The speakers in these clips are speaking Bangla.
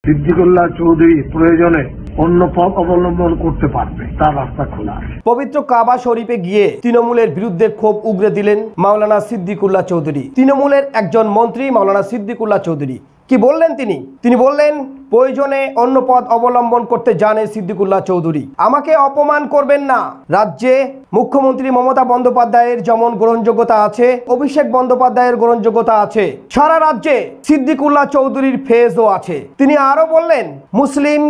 সিদ্দিকুল্লাহ চৌধুরী প্রয়োজনে অন্য পথ অবলম্বন করতে পারবে, তার রাস্তা খোলা আছে। পবিত্র কাবা শরীফে গিয়ে তৃণমূলের বিরুদ্ধে ক্ষোভ উগরে দিলেন মাওলানা সিদ্দিকুল্লাহ চৌধুরী। তৃণমূলের একজন মন্ত্রী মাওলানা সিদ্দিকুল্লাহ চৌধুরী কি বললেন? তিনি বললেন প্রয়োজনে অন্য পথ অবলম্বন করতে জানে সিদ্দিকুল্লাহ চৌধুরী। আমাকে অপমান করবেন না। রাজ্যে মুখ্যমন্ত্রী মমতা বন্দ্যোপাধ্যায়ের যেমন গ্রহণযোগ্যতা আছে, অভিষেক বন্দ্যোপাধ্যায়ের গ্রহণযোগ্যতা আছে, সারা রাজ্যে সিদ্দিকুল্লাহ চৌধুরীর ফেজও আছে। তিনি আরো বললেন, মুসলিম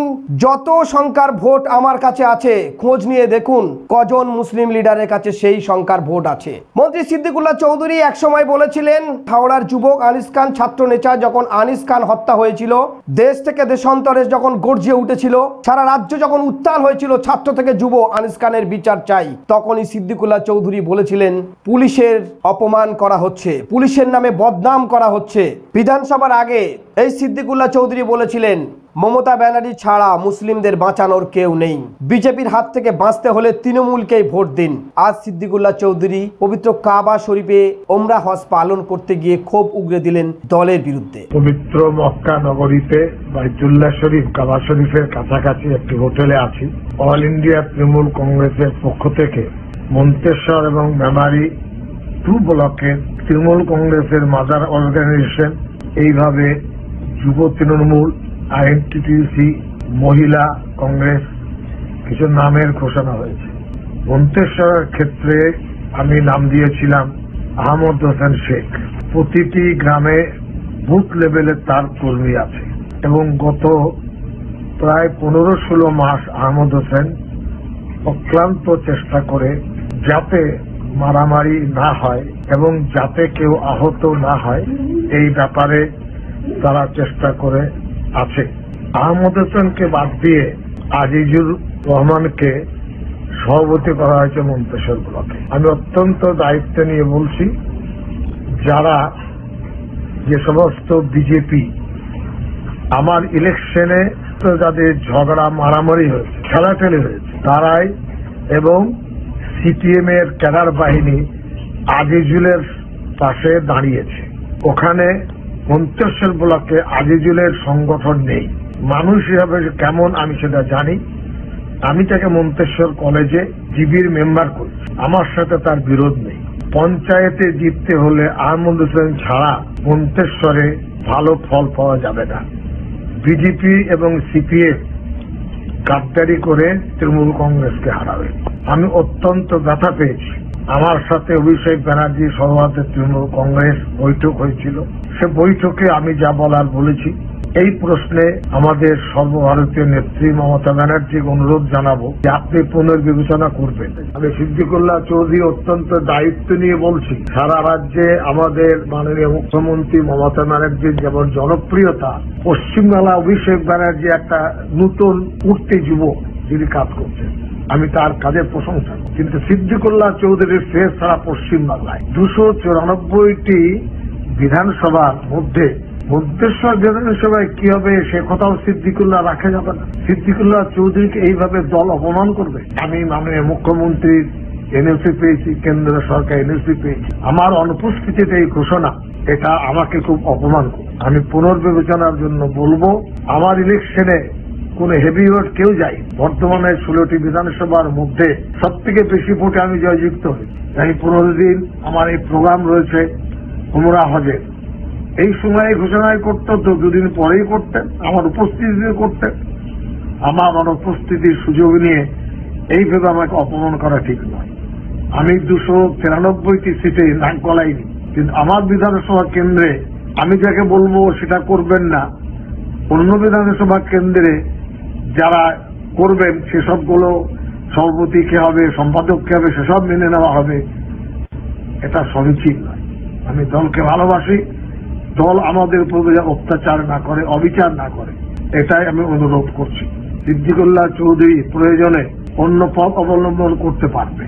যত সংখ্যার ভোট আমার কাছে আছে, খোঁজ নিয়ে দেখুন কজন মুসলিম লিডারের কাছে সেই সংখ্যার ভোট আছে। মন্ত্রী সিদ্দিকুল্লাহ চৌধুরী একসময় বলেছিলেন, হাওড়ার যুবক আনিস খান ছাত্র নেতা যখন আনিস খান হত্যা হয়েছিল, দেশ থেকে দেশান্তরে যখন গর্জে উঠেছিল, সারা রাজ্য যখন উত্তাল হয়েছিল, ছাত্র থেকে যুব আনিস খানের বিচার চাই, তখনই সিদ্দিকুল্লাহ চৌধুরী বলেছিলেন পুলিশের অপমান করা হচ্ছে, পুলিশের নামে বদনাম করা হচ্ছে। বিধানসভার আগে এই সিদ্দিকুল্লাহ চৌধুরী বলেছিলেন মমতা ব্যানার্জি ছাড়া মুসলিমদের বাঁচানোর কেউ নেই, বিজেপির হাত থেকে বাঁচতে হলে তৃণমূলকেই ভোট দিন। আজ সিদ্দিকুল্লাহ চৌধুরী পবিত্র কাবা শরীফে ওমরা হজ পালন করতে গিয়ে ক্ষোভ উগরে দিলেন দলের বিরুদ্ধে। পবিত্র মক্কা নগরীতে বাইতুল্লাহ শরীফ কাবা শরীফের কাছাকাছি একটি হোটেলে আছি। অল ইন্ডিয়া তৃণমূল কংগ্রেসের পক্ষ থেকে মন্তেশ্বর এবং মেমারি 2 ব্লকের তৃণমূল কংগ্রেসের মাদার অর্গানাইজেশন, এইভাবে যুব তৃণমূল, আইএনটিটিউসি, মহিলা কংগ্রেস, কিছু নামের ঘোষণা হয়েছে। মন্তেশ্বরের ক্ষেত্রে আমি নাম দিয়েছিলাম আহমদ হোসেন শেখ। প্রতিটি গ্রামে বুথ লেভেলে তার কর্মী আছে এবং গত প্রায় 15-16 মাস আহমদ হোসেন অক্লান্ত চেষ্টা করে যাতে মারামারি না হয় এবং যাতে কেউ আহত না হয়, এই ব্যাপারে তারা চেষ্টা করে আছে। আহমদ হোসেনকে বাদ দিয়ে আজিজুর রহমানকে সভাপতি করা হয়েছে মন্তেশ্বর ব্লকে। আমি অত্যন্ত দায়িত্ব নিয়ে বলছি, যারা যে সমস্ত বিজেপি আমার ইলেকশনে যাদের ঝগড়া মারামারি হয়েছে, ঠেলাঠেলি হয়েছে, তারাই এবং সিপিএম এর ক্যাডার বাহিনী আজিজুলের পাশে দাঁড়িয়েছে। ওখানে মন্তেশ্বর ব্লকে আজিজুলের সংগঠন নেই। মানুষ হিসাবে কেমন আমি সেটা জানি। আমি তাকে মন্তেশ্বর কলেজে জিবির মেম্বার করছি, আমার সাথে তার বিরোধ নেই। পঞ্চায়েতে জিততে হলে আহমদ হোসেন ছাড়া মন্তেশ্বরে ভালো ফল পাওয়া যাবে না। বিজেপি এবং সিপিএম গাদ্দারি করে তৃণমূল কংগ্রেসকে হারাবে। আমি অত্যন্ত ব্যথা পেয়েছি। আমার সাথে অভিষেক ব্যানার্জি সভাপতি তৃণমূল কংগ্রেস বৈঠক হয়েছিল। সে বৈঠকে আমি যা বলার বলেছি। এই প্রশ্নে আমাদের সর্বভারতীয় নেত্রী মমতা ব্যানার্জিকে অনুরোধ জানাবো যে আপনি পুনর্বিবেচনা করবেন। আমি সিদ্দিকুল্লাহ চৌধুরী অত্যন্ত দায়িত্ব নিয়ে বলছি, সারা রাজ্যে আমাদের মাননীয় মুখ্যমন্ত্রী মমতা ব্যানার্জির যেমন জনপ্রিয়তা, পশ্চিমবাংলা অভিষেক ব্যানার্জি একটা নতুন উঠতি যুবক যিনি কাজ করছেন, আমি তার কাজের প্রশংসা করি। কিন্তু সিদ্দিকুল্লাহ চৌধুরীর ফেস সারা পশ্চিমবাংলায় 294টি বিধানসভার মধ্যে মন্তেশ্বর বিধানসভায় কি হবে সে কথাও সিদ্দিকুল্লাহ রাখা যাবে না। সিদ্দিকুল্লাহ চৌধুরীকে এইভাবে দল অপমান করবে। আমি মাননীয় মুখ্যমন্ত্রীর এনওসি পেয়েছি, কেন্দ্র সরকার এনওসি পেয়েছি। আমার অনুপস্থিতিতে এই ঘোষণা, এটা আমাকে খুব অপমান করে। আমি পুনর্বিবেচনার জন্য বলবো, আমার ইলেকশনে কোন হেভিওয়েট কেউ যাই। বর্তমানে 16টি বিধানসভার মধ্যে সব থেকে বেশি ভোটে আমি জয়যুক্ত হই। তাই 15 দিন আমার এই প্রোগ্রাম রয়েছে উমরা হজের। এই সময়ে ঘোষণায় করতেন তো 2 দিন পরেই করতেন, আমার উপস্থিতিতে করতেন। আমার অনুপস্থিতির সুযোগ নিয়ে এইভাবে আমাকে অপমান করা ঠিক নয়। আমি 293টি সিটে নাক গলাইনি, কিন্তু আমার বিধানসভা কেন্দ্রে আমি যাকে বলবো সেটা করবেন না, অন্য বিধানসভা কেন্দ্রে যারা করবেন সেসবগুলো সভাপতি কে হবে, সম্পাদক কে হবে, সেসব মেনে নেওয়া হবে। এটা সমীচীন নয়। আমি দলকে ভালোবাসি, দল আমাদের উপর অত্যাচার না করে, অবিচার না করে, এটাই আমি অনুরোধ করছি। সিদ্দিকুল্লাহ চৌধুরী প্রয়োজনে অন্য পথ অবলম্বন করতে পারবে,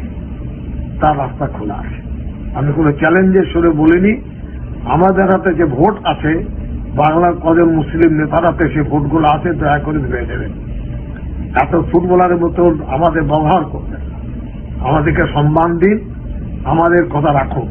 তার রাস্তা খোলা আছে। আমি কোনো চ্যালেঞ্জের সুরে বলিনি। আমাদের হাতে যে ভোট আছে, বাংলার কজন মুসলিম নেতার হাতে সে ভোটগুলো আছে, দয়া করে ভেবে দেবেন। এত ফুটবলারের মতন আমাদের ব্যবহার করবেন। আমাদেরকে সম্মান দিন, আমাদের কথা রাখুন।